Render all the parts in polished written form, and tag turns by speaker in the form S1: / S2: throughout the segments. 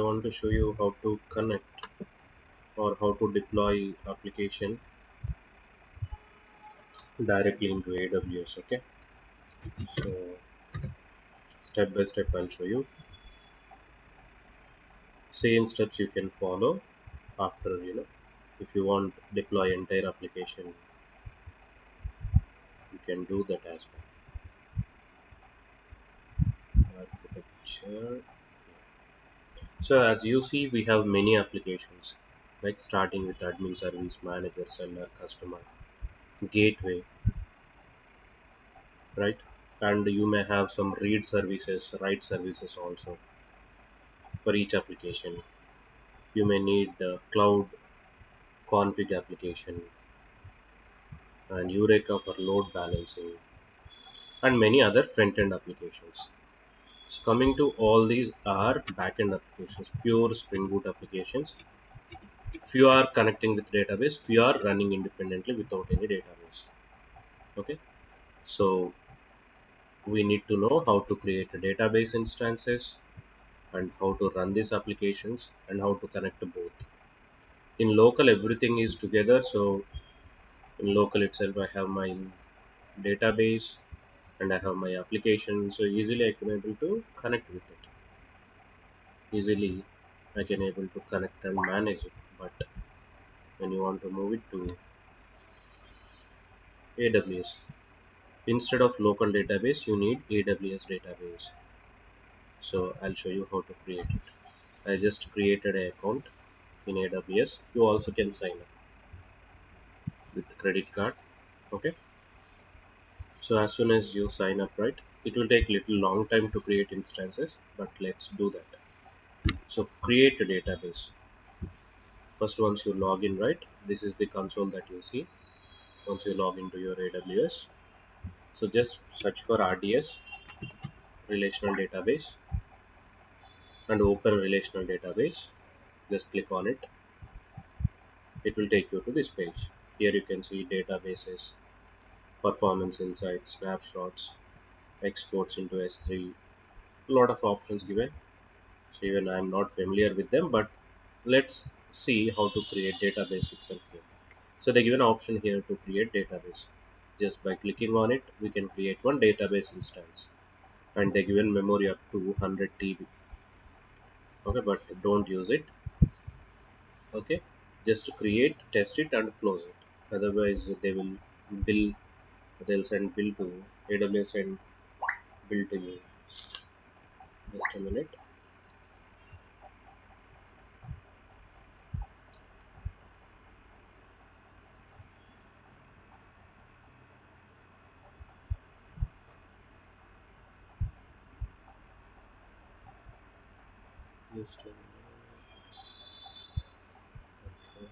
S1: I want to show you how to connect or how to deploy application directly into AWS. Okay, so step by step I'll show you. Same steps you can follow after if you want deploy entire application, you can do that as well. Architecture. So as you see, we have many applications, like starting with admin, service manager, seller, customer, gateway, right? And you may have some read services, write services also for each application. You may need the cloud config application and Eureka for load balancing and many other front-end applications. So coming to all these are back-end applications, pure Spring Boot applications. Few are connecting with database, few are running independently without any database. Okay, so we need to know how to create a database instances and how to run these applications and how to connect to both. In local, everything is together. So in local itself, I have my database and I have my application. So easily I can able to connect with it. Easily I can able to connect and manage it. But when you want to move it to AWS, instead of local database, you need AWS database. So I'll show you how to create it. I just created an account in AWS. You also can sign up with credit card. Okay. So as soon as you sign up, right, it will take little long time to create instances, but let's do that. So create a database. First, once you log in, right, this is the console that you see. Once you log into your AWS, so just search for RDS, relational database, and open relational database. Just click on it. It will take you to this page. Here you can see databases, performance insights, snapshots, exports into S3. A lot of options given. So even I am not familiar with them, but let's see how to create database itself here. So they give an option here to create database. Just by clicking on it, we can create one database instance, and they given memory up to 100 TB. Okay, but don't use it. Okay, just create, test it, and close it. Otherwise, they will bill. They'll send bill to AWS and bill to you. Just a minute. Just a minute. Okay.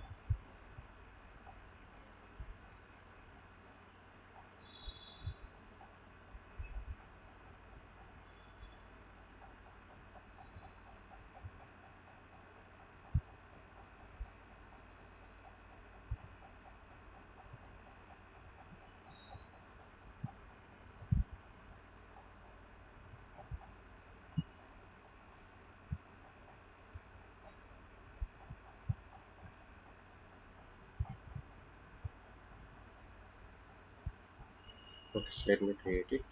S1: Okay, let me create it.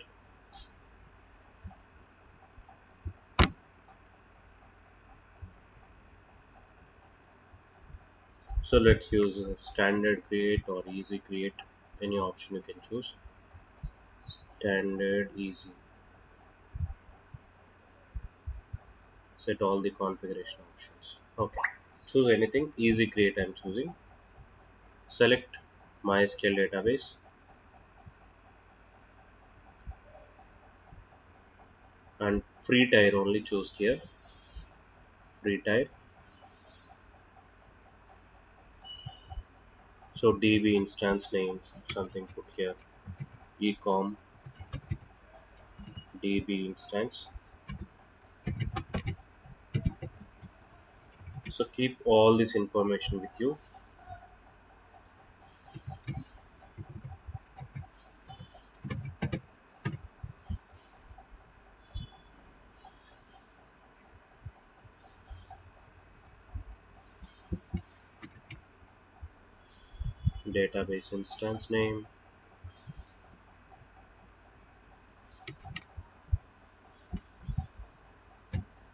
S1: So let's use standard create or easy create. Any option you can choose. Standard, easy. Set all the configuration options. Okay. Choose anything. Easy create I'm choosing. Select MySQL database and free tier only choose here. Free tier. So DB instance name something put here. Ecom DB instance. So keep all this information with you. database instance name.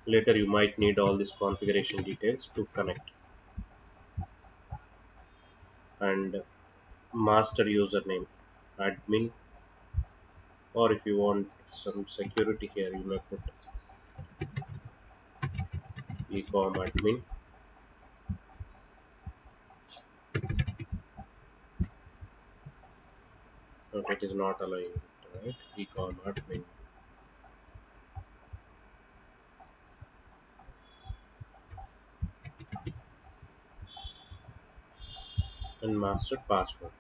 S1: Later you might need all these configuration details to connect. And master username admin, or if you want some security here you may put ecom admin. Okay, it is not allowing it, right? Ecom admin and master password.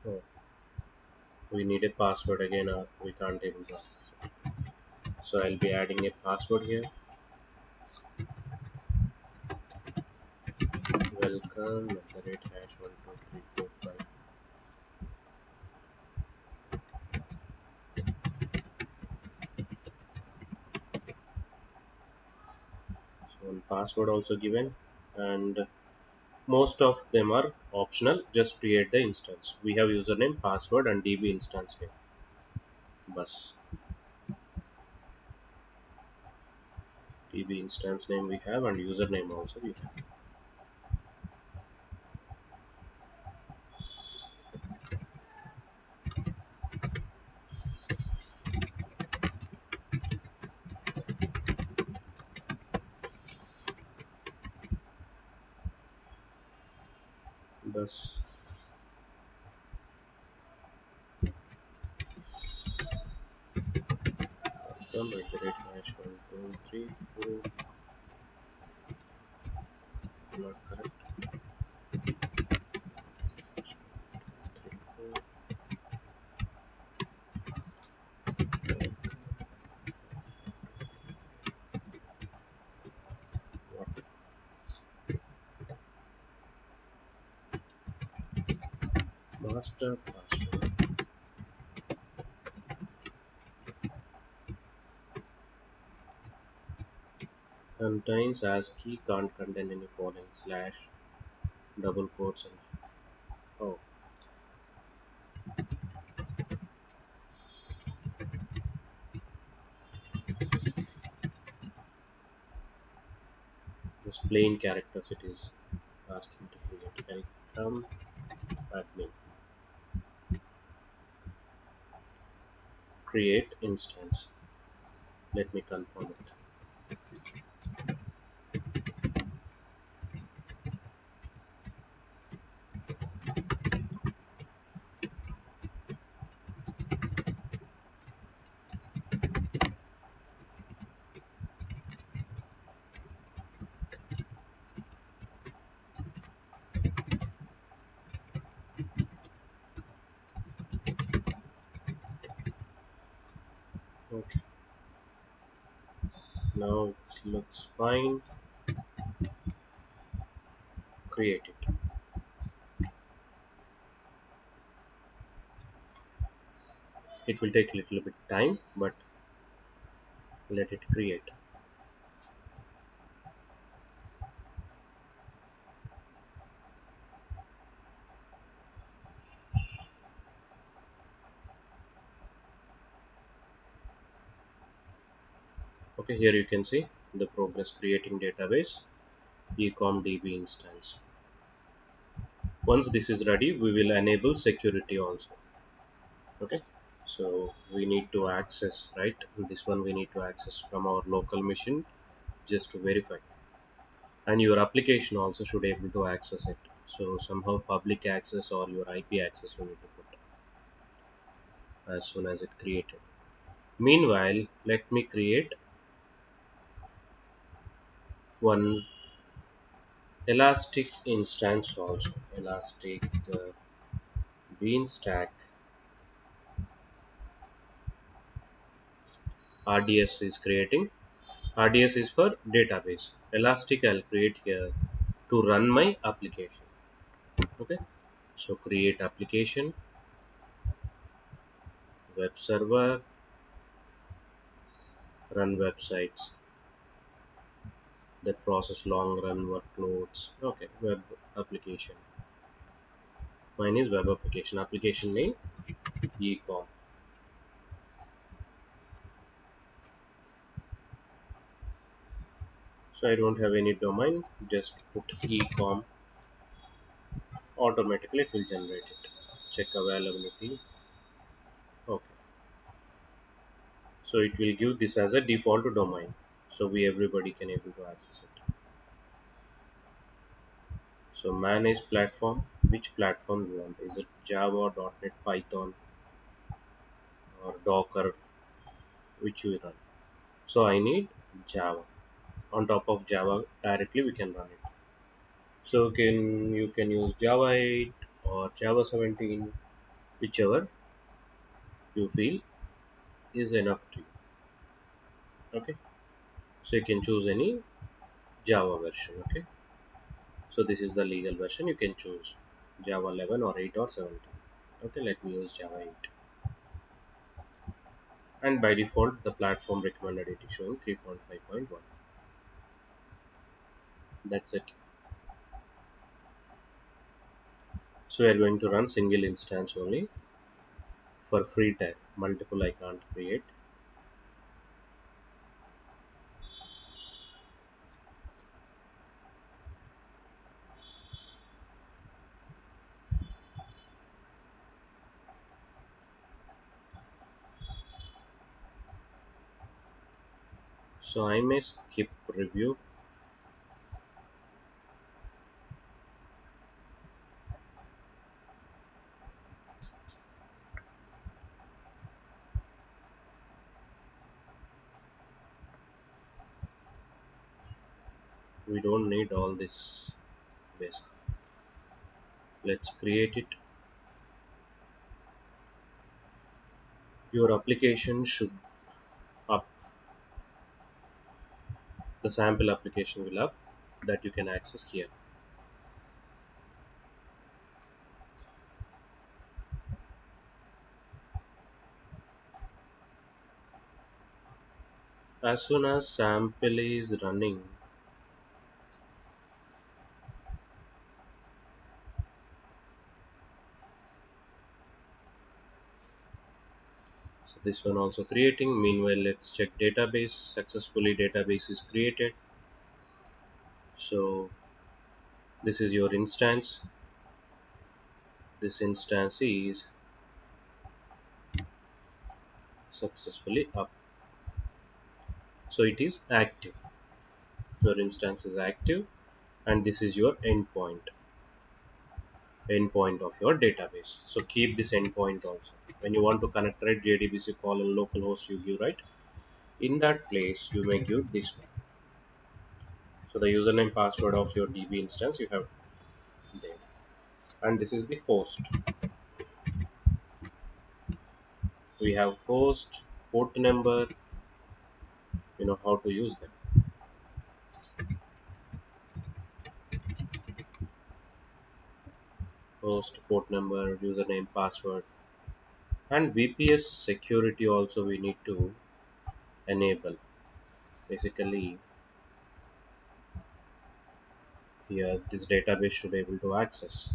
S1: Oh, we need a password again, we can't able to access it. So I'll be adding a password here. Welcome at the rate hash 12345. So one password also given, and most of them are optional. Just create the instance. We have username, password, and DB instance name. Bus. DB instance name we have, and username also we have. Bus. Welcome at the rate hash 1234. Not correct. 34. What? Master password contains ASCII, can't contain any following slash double quotes and oh, this plain characters it is asking to create. Welcome admin. Create instance. Let me confirm it. Okay, now it looks fine. Create it. It will take a little bit time, but let it create. Okay, here you can see the progress creating database ecom db instance. Once this is ready, we will enable security also. Okay, so we need to access, right? This one we need to access from our local machine just to verify, and your application also should able to access it. So somehow public access or your IP access you need to put as soon as it created. Meanwhile, let me create one elastic instance also. Elastic beanstalk RDS is creating. RDS is for database. Elastic I'll create here to run my application. Okay, so create application, web server, run websites. that process long run workloads. Okay, web application. Mine is web application. Application name ecom. So I don't have any domain. Just put ecom. Automatically it will generate it. Check availability. Okay. So it will give this as a default domain. So we everybody can able to access it. So manage platform. Which platform you want? Is it Java, .NET, Python, or Docker? Which we run? So I need Java. On top of Java, directly we can run it. So you can use Java 8 or Java 17, whichever you feel is enough to you. Okay. So you can choose any Java version. Okay. So this is the legal version. You can choose Java 11 or 8 or 17. Okay. Let me use Java 8. And by default, the platform recommended it is showing 3.5.1. That's it. So we are going to run single instance only for free time. Multiple I can't create. So I may skip review. We don't need all this basic. Let's create it. Your application should up. The sample application will up that you can access here. As soon as sample is running, so this one also creating. Meanwhile, let's check database. Successfully database is created. So this is your instance. This instance is successfully up. So it is active. Your instance is active, and this is your endpoint of your database. So keep this endpoint also. When you want to connect, right, JDBC colon localhost you give, right? In that place you may give this one. So the username password of your DB instance you have there, and this is the host. We have host, port number. You know how to use them. Host, port number, username, password, and VPS security also we need to enable. Basically, here this database should able to access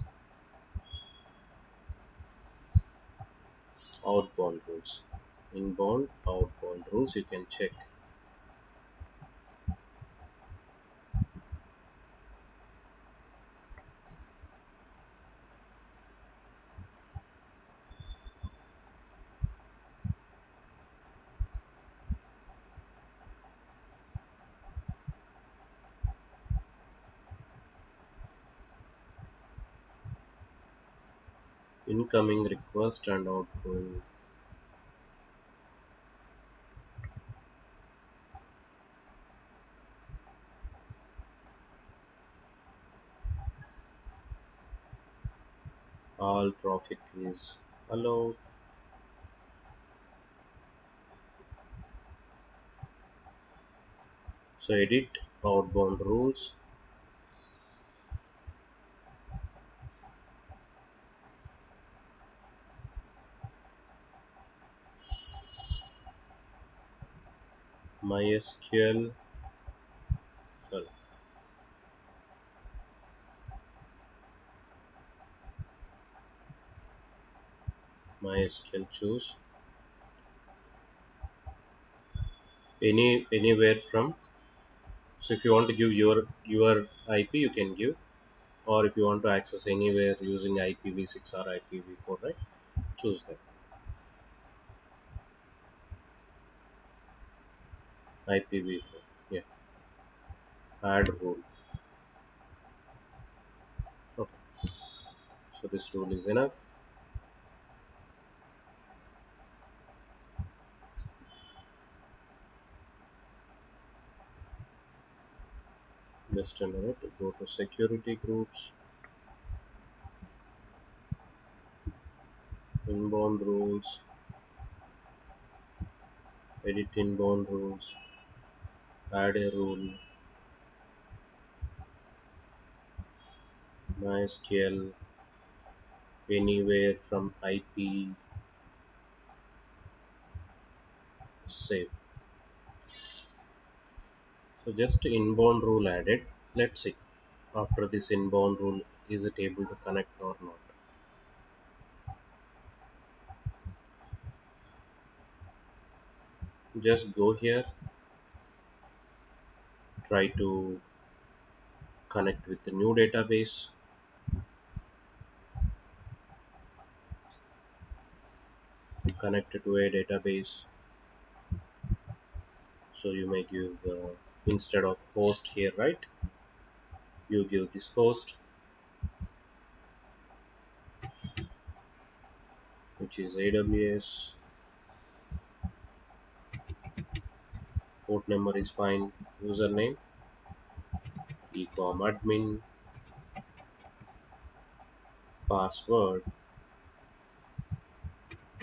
S1: outbound rules. Inbound, outbound rules you can check. Incoming request and outgoing. All traffic is allowed. So edit outbound rules. MySQL. Sorry. MySQL choose anywhere from. So if you want to give your IP, you can give, or if you want to access anywhere using IPv6 or IPv4, right? Choose that. IPv4. Yeah. Add rule. Okay. So this rule is enough. Just a minute. Go to security groups, inbound rules, edit inbound rules, add a rule, MySQL, anywhere from IP, save. So just inbound rule added. Let's see after this inbound rule is it able to connect or not. Just go here, try to connect with the new database, connect to a database. So you may give instead of host here, right? You give this host, which is AWS. Port number is fine. Username ecom admin, password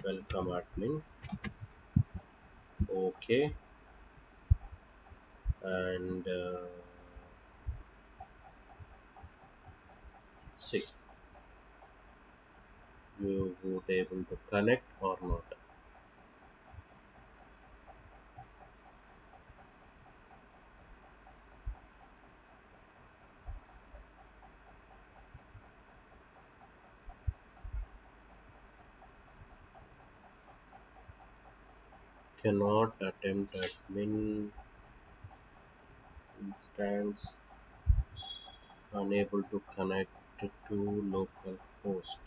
S1: welcome admin. Okay, and see you would able to connect or not. Cannot attempt admin instance, unable to connect to local host.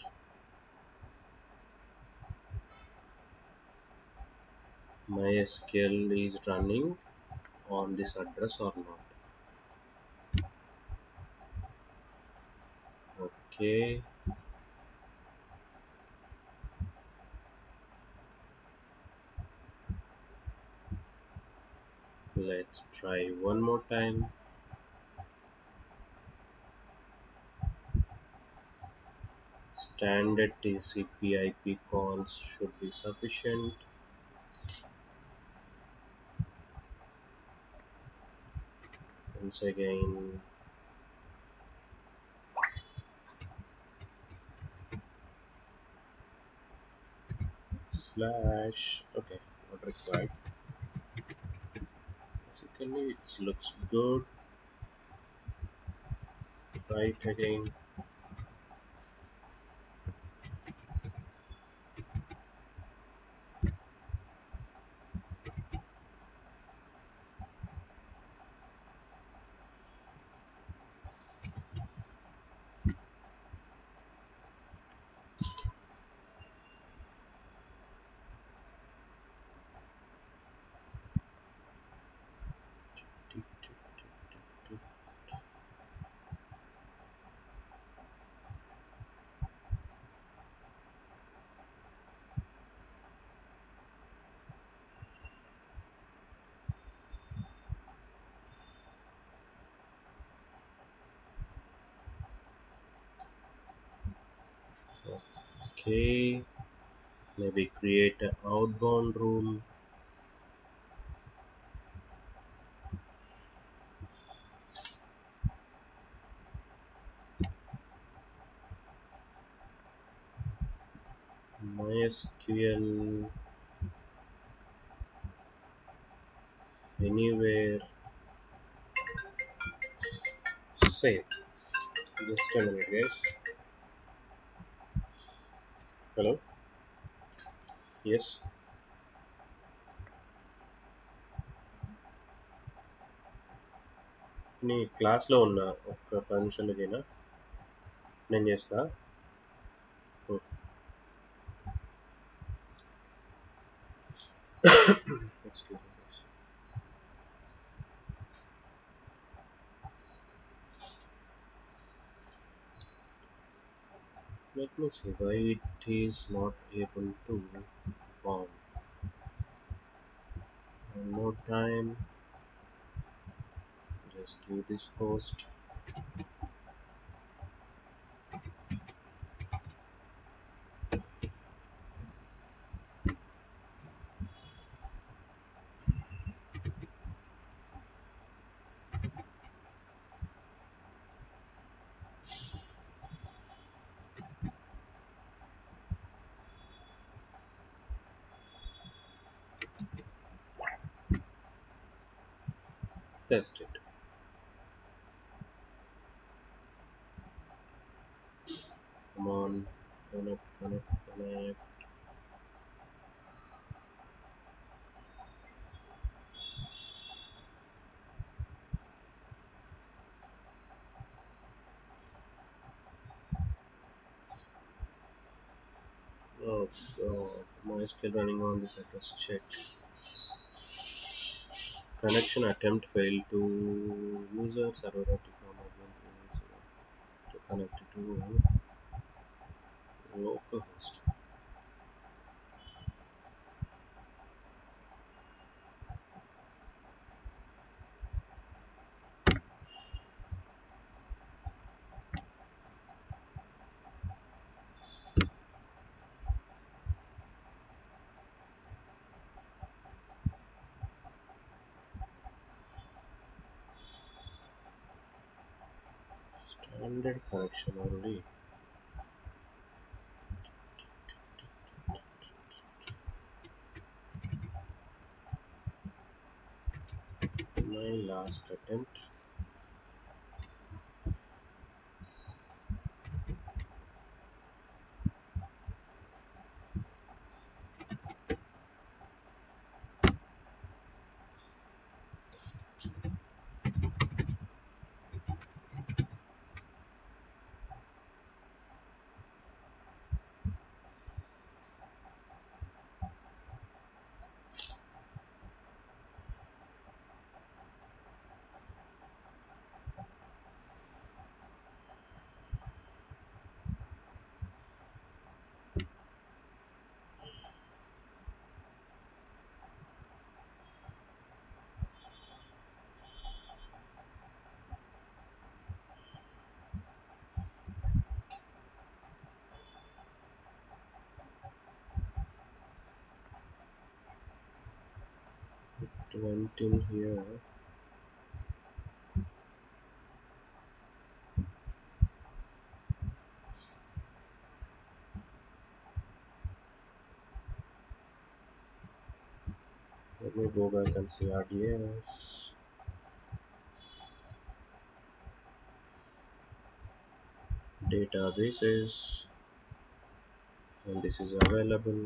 S1: MySQL is running on this address or not. Okay, let's try one more time. Standard TCP IP calls should be sufficient. Once again, slash. Okay, not required. Basically, it looks good. Try it again. Okay, maybe create an outbound rule. MySQL anywhere. Save. Just a minute, guys. Hello. Yes, నీ క్లాస్లో ఉన్న ఒక 10 నిమిషాలకైనా నేను చేస్తా. Excuse me. Let me see why it is not able to form. One more time, just give this host. Test it. Come on, connect, connect, connect. Oh god, MySQL running on this address. Check. Connection attempt failed to user server.com admin 310 to connect to localhost. Standard connection only. My last attempt. It went in here. Let me go back and see RDS. Databases, and this is available.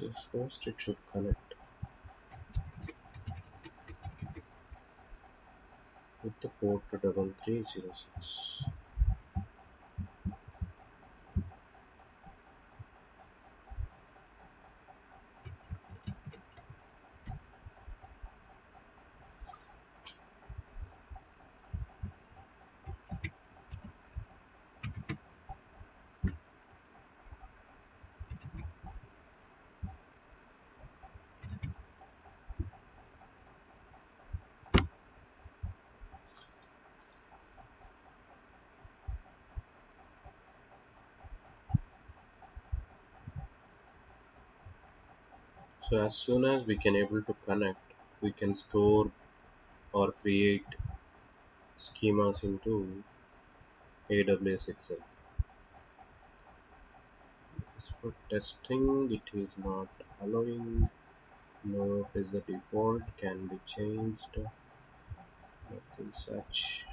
S1: This host it should connect with the port 3306. So as soon as we can able to connect, we can store or create schemas into AWS itself. As for testing, it is not allowing. No, it is the default, can be changed. Nothing such.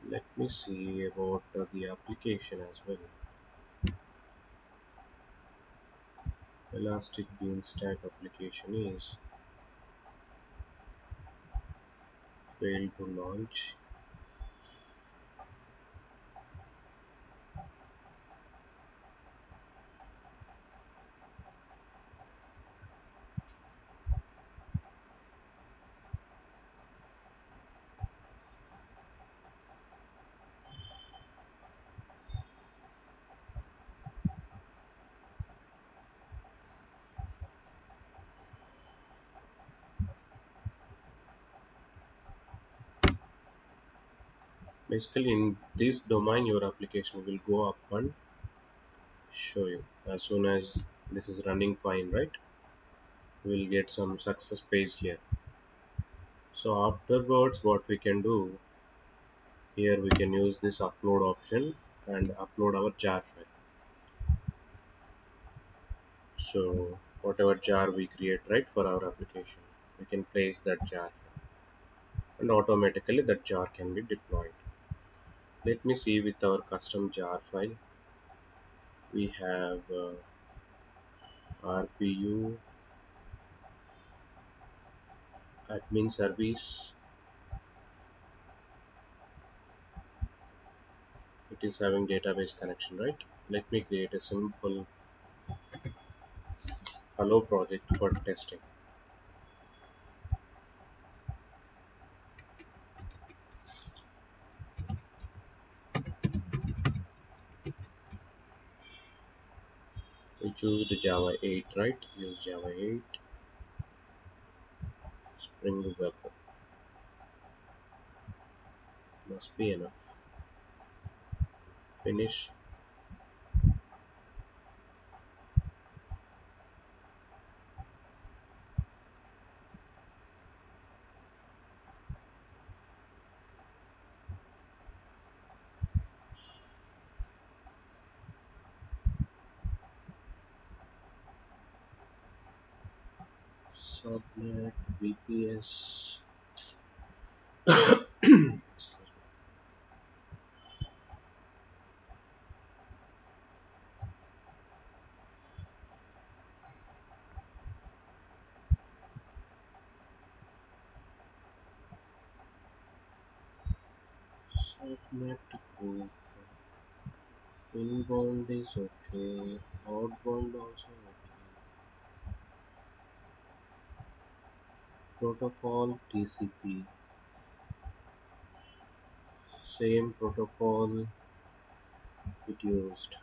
S1: Let me see about the application as well. Elastic Beanstalk application is failed to launch. Basically, in this domain, your application will go up and show you. As soon as this is running fine, right? We'll get some success page here. So afterwards, what we can do here, we can use this upload option and upload our jar file. So whatever jar we create, right, for our application, we can place that jar and automatically that jar can be deployed. Let me see with our custom jar file. We have RPU admin service. It is having database connection, right? Let me create a simple hello project for testing. We choose the Java 8, right? Use Java 8, Spring Web must be enough. Finish. Subnet VPS. Subnet group. Inbound is okay. Outbound also okay. Protocol TCP. Same protocol it used.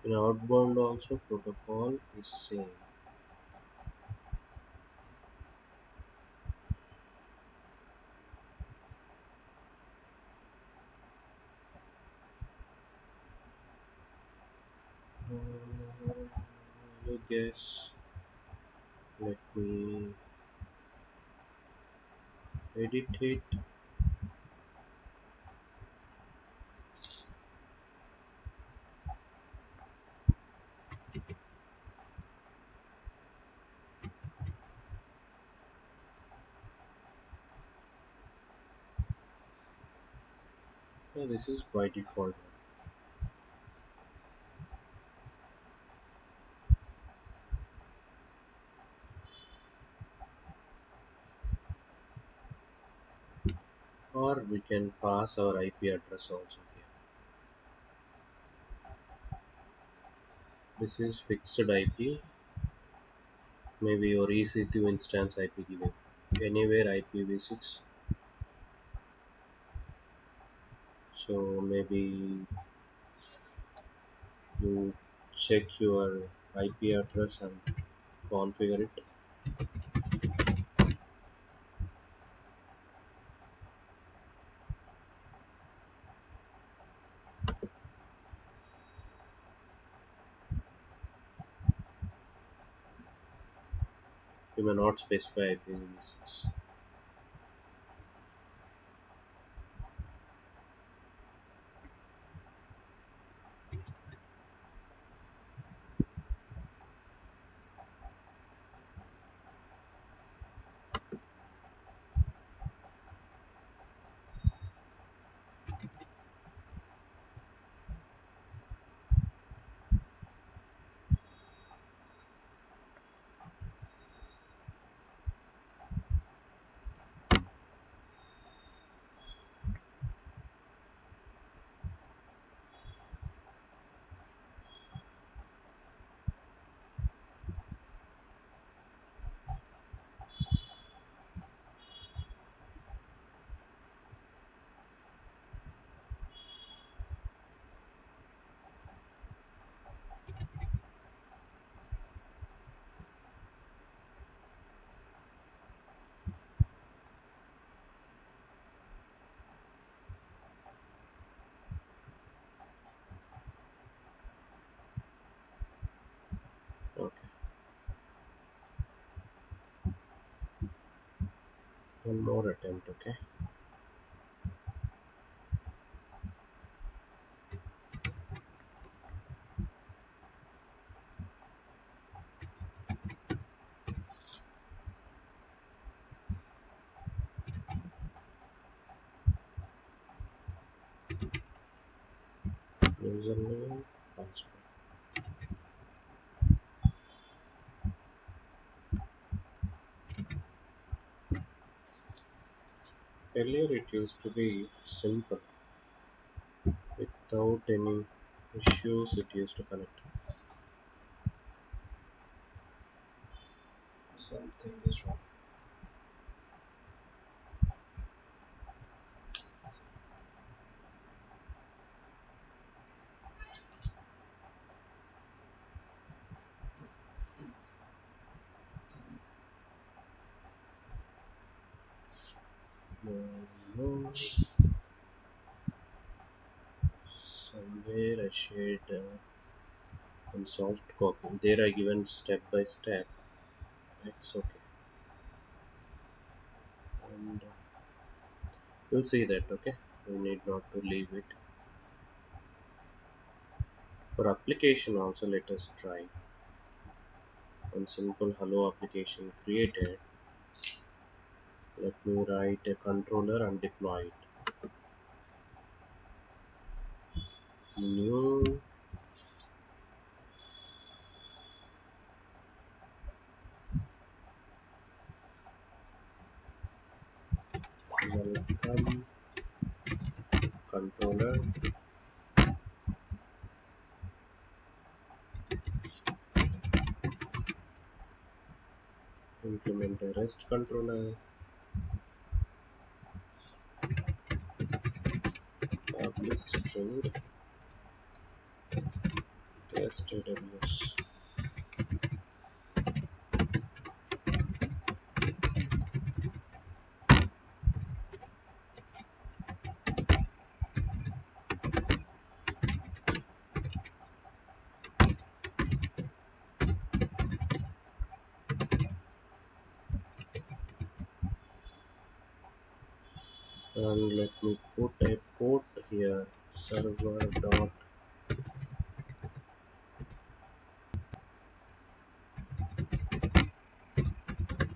S1: In outbound also protocol is same. I guess let me edit it. Yeah, this is by default. Or we can pass our IP address also here. This is fixed IP, maybe your EC2 instance IP given. Anywhere IPv6. So maybe you check your IP address and configure it. You may not specify IPv6. Okay, one more attempt. Okay, username, password. Earlier it used to be simple without any issues. It used to connect. Something is wrong. No, somewhere I shared in soft copy. There I given step by step. It's okay, and you'll see that. Okay, we need not to leave it. For application also, let us try one simple hello application created. Let me write a controller and deploy it. New welcome controller, implement a REST controller, public string, test AWS. And let me put a port here, server dot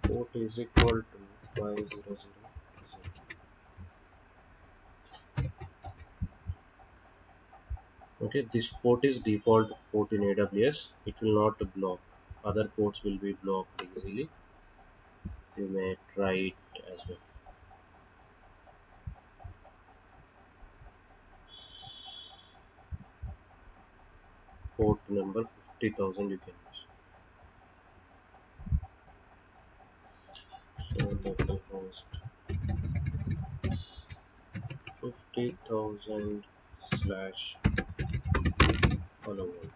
S1: port is equal to 5000. Okay, this port is default port in AWS. It will not block. Other ports will be blocked easily. You may try it as well. Port number 50,000 you can use. So localhost 50,000 slash hello world.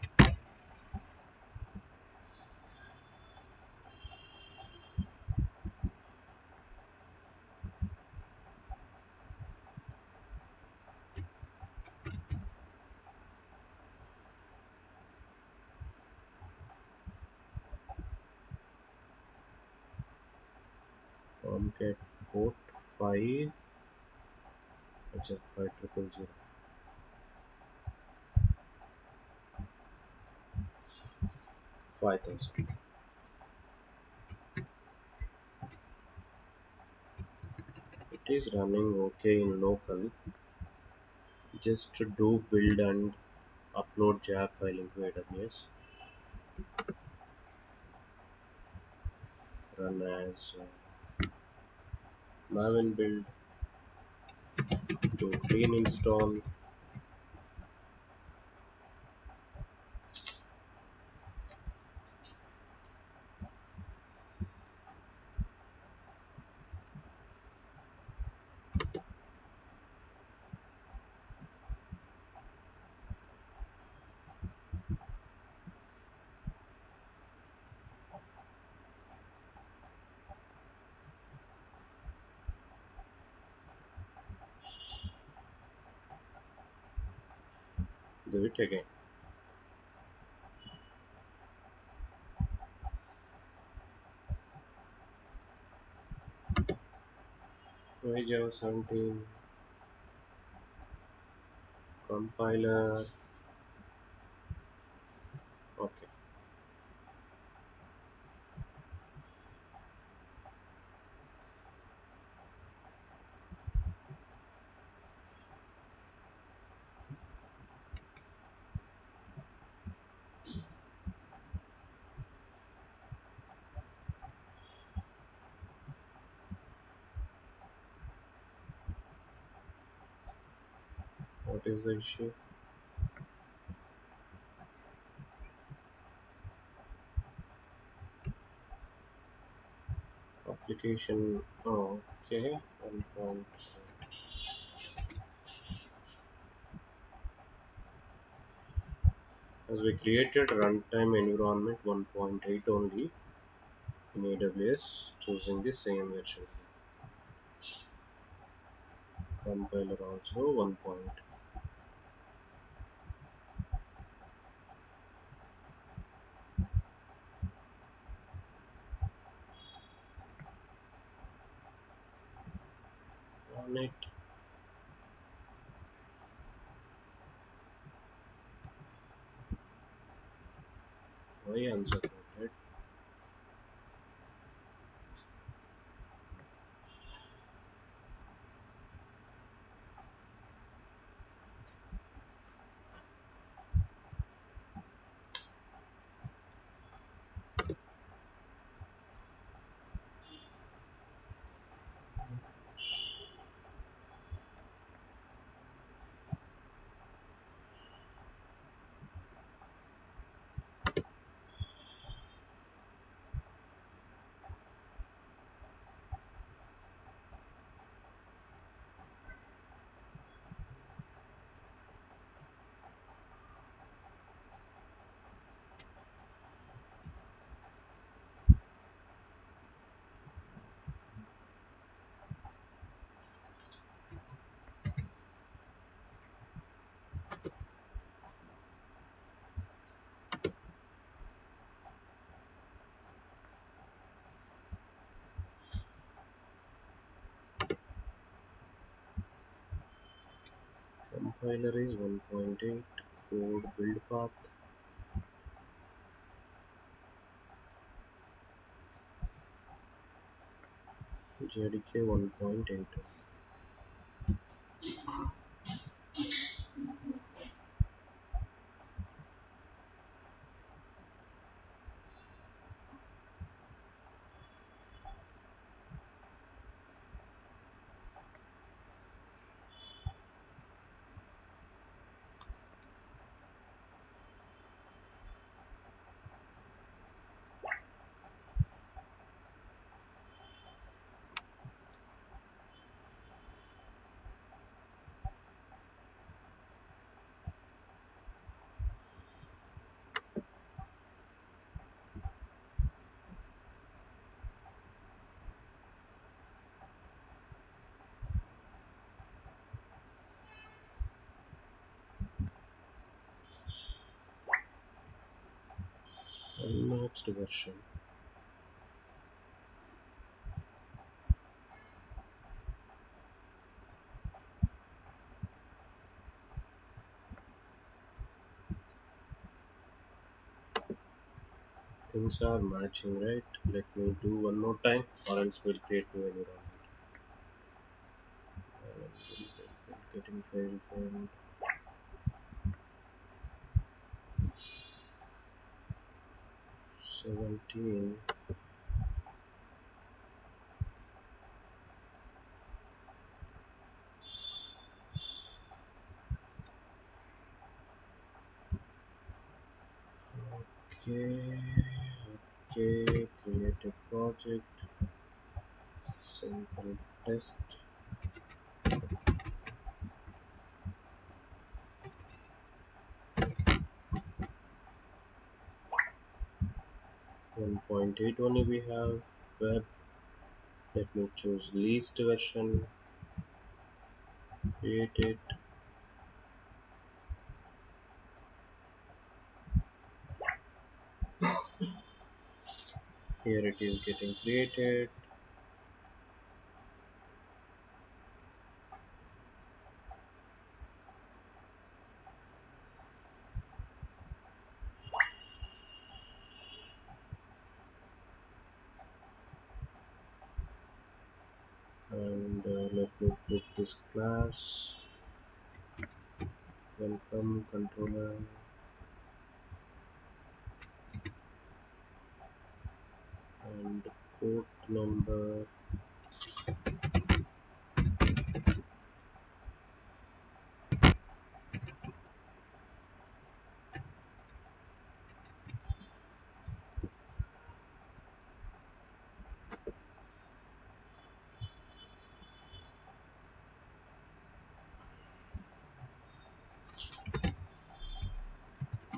S1: Tomcat port 5 HF5000 5000. It is running okay in local. Just to do build and upload jar file into AWS. Run as maven build to clean install. Do it again. Why Java 17 compiler? Okay, what is the issue? Application. Oh, okay. 1. As we created runtime environment 1.8 only in AWS, choosing the same version. Compiler also 1. On it. Why unsupported? Compiler is 1.8. Code build path. JDK 1.8. Unmatched version. Things are matching, right? Let me do one more time, or else we'll create new environment. Getting verified. 17. Okay, okay, create a project, simple test. 1.8 only we have. Web, let me choose least version, create it. Here it is getting created. And let me put this class, welcome controller, and port number.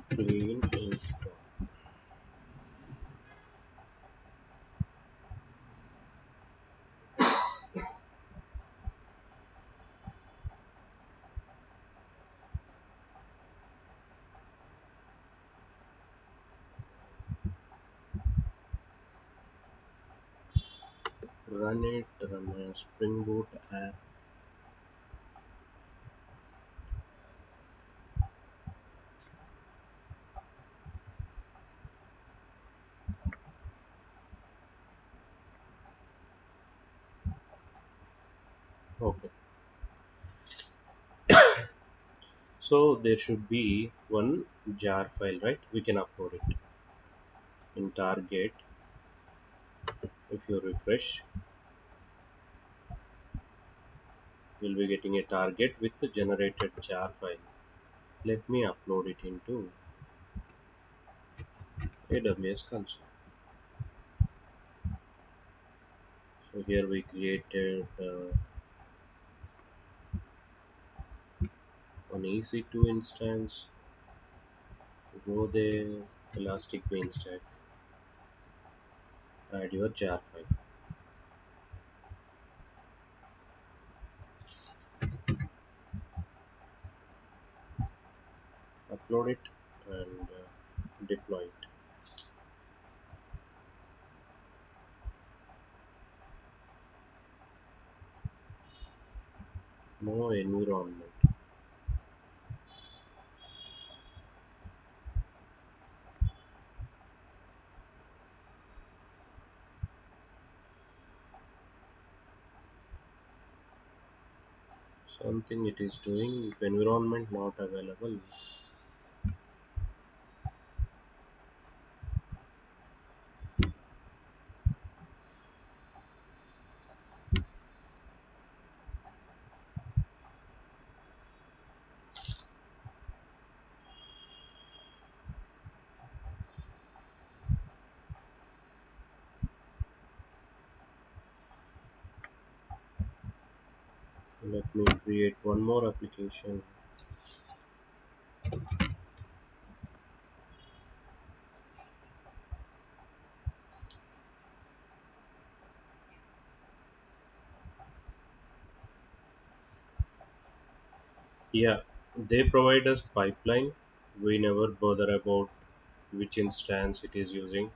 S1: Clean install. Run it, run a Spring Boot app. Okay, so there should be one jar file, right? We can upload it in target. If you refresh, you'll be getting a target with the generated jar file. Let me upload it into AWS console. So here we created an EC2 instance. Go there, Elastic Beanstalk, add your jar file, upload it, and deploy it. No environment. Something it is doing. Environment not available. Let me create one more application. Yeah, they provide us pipeline. We never bother about which instance it is using.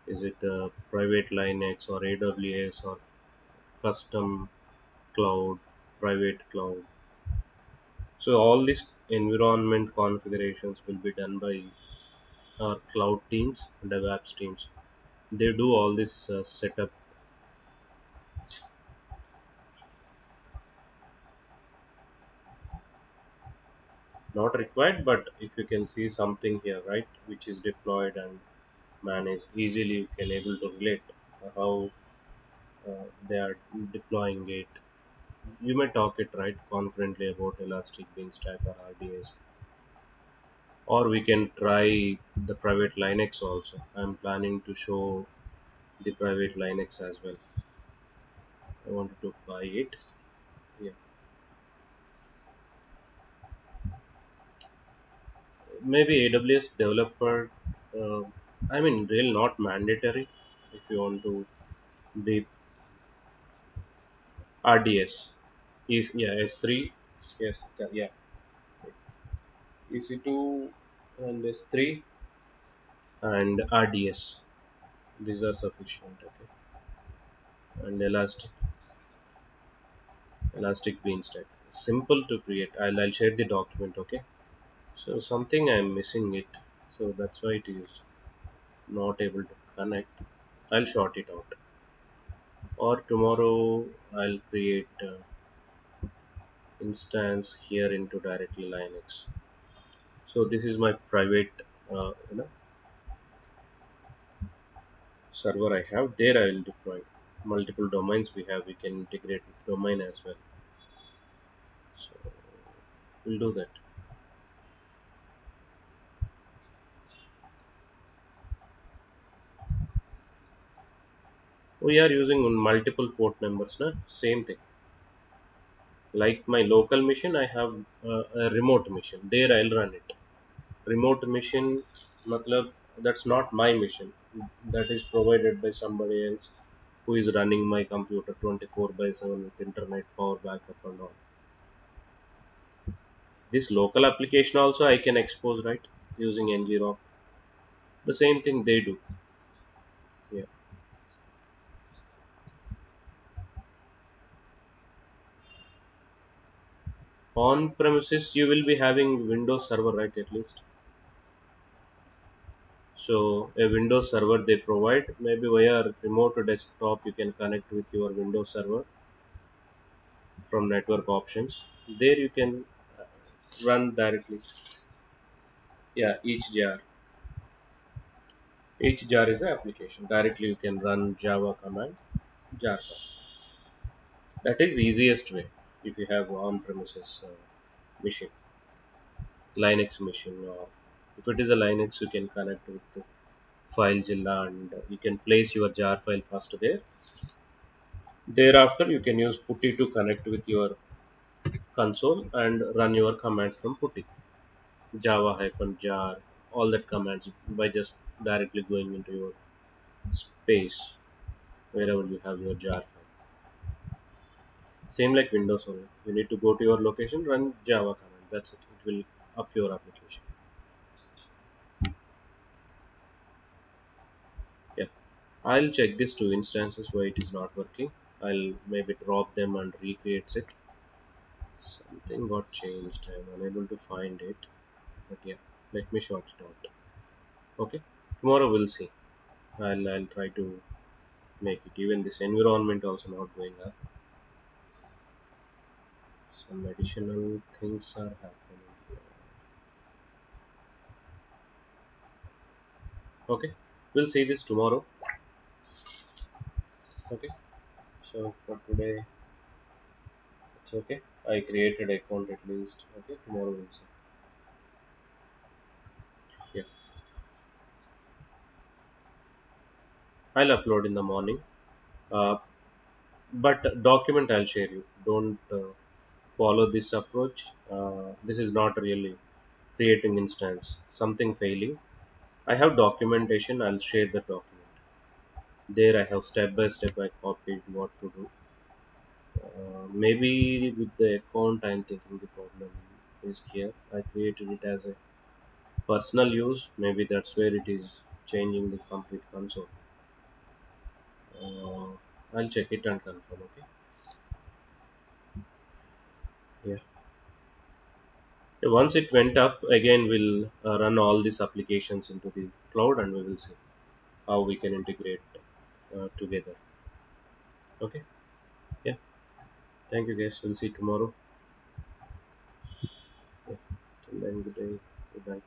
S1: Is it private Linux or AWS or custom cloud, private cloud? So all these environment configurations will be done by or cloud teams, DevOps teams. They do all this setup. Not required, but if you can see something here, right, which is deployed and managed easily, you can able to relate how they are deploying it. You may talk it right confidently about Elastic Beanstalk or RDS, or we can try the private Linux also. I'm planning to show the private Linux as well. I wanted to buy it. Yeah, maybe AWS developer. Uh, I mean, real not mandatory if you want to be RDS. Is yeah S3. Yes, yeah. EC2 and S3 and RDS. These are sufficient. Okay, and Elastic Beanstalk. Simple to create. I'll share the document. Okay. So something I'm missing it. So that's why it is not able to connect. I'll short it out. Or tomorrow I'll create instance here into directly Linux. So this is my private, server I have. There I will deploy multiple domains we have. We can integrate with domain as well. So we'll do that. We are using multiple port numbers, na? Same thing. Like my local machine, I have a remote machine. There I'll run it. Remote machine, matlab, that's not my machine. That is provided by somebody else who is running my computer 24 by 7 with internet power backup and all. This local application also I can expose, right, using ngrok. The same thing they do. Yeah. On premises you will be having Windows server, right, at least. So a Windows server they provide, maybe via remote desktop you can connect with your Windows server from network options. There you can run directly. Yeah, each jar is an application. Directly you can run Java command, jar file. That is easiest way if you have on-premises machine, Linux machine, or if it is a Linux, you can connect with the FileZilla and you can place your jar file first there. Thereafter, you can use putty to connect with your console and run your commands from putty. Java hyphen jar, all that commands by just directly going into your space wherever you have your jar file. Same like Windows only. You need to go to your location, run Java command. That's it. It will up your application. Yeah. I'll check these two instances why it is not working. I'll maybe drop them and recreate it. Something got changed. I'm unable to find it. But yeah, let me sort it out. Okay. Tomorrow we'll see. I'll try to make it. Even this environment also not going up. Some additional things are happening here. Okay. We'll see this tomorrow. Okay. So for today it's okay. I created account at least. Okay. Tomorrow we'll see. Yeah. I'll upload in the morning. Uh, but document I'll share you. Don't follow this approach. This is not really creating instance. Something failing. I have documentation. I'll share the document. There I have step by step. I copied what to do. Maybe with the account, I'm thinking the problem is here. I created it as a personal use. Maybe that's where it is changing the complete console. Uh, I'll check it and confirm. Okay. Yeah. Once it went up, again we'll run all these applications into the cloud, and we will see how we can integrate together. Okay. Yeah. Thank you, guys. We'll see you tomorrow. Yeah. Till then, good day. Good night.